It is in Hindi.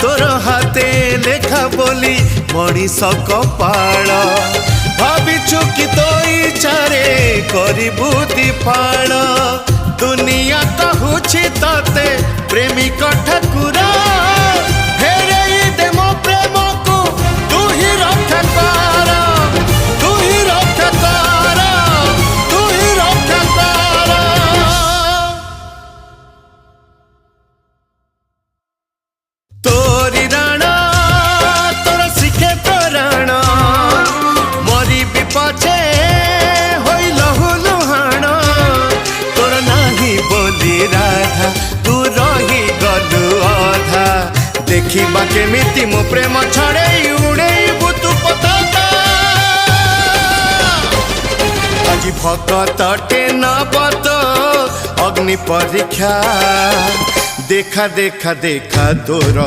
तोर हाथे लेखा बोली मनीष कपाल भाविचु कि तो इच्छारे करिबु दीपाल दुनिया कहूछि तते प्रेमिक ठाकुर फेरई दे मो प्रेम को तू ही रक्षा कर तू ही रक्षा कर तू ही रक्षा कर तोरी राणा तोर शिखे प्राण मरी भी पछे होई लहु लुहाण तोर नाही बोली राधा तू रही गलु अधा देखिबा केमिति मो प्रेम छड़े उड़ेबु तू पताका आज भगत नबत अग्नि परीक्षा देखा देखा देखा तोर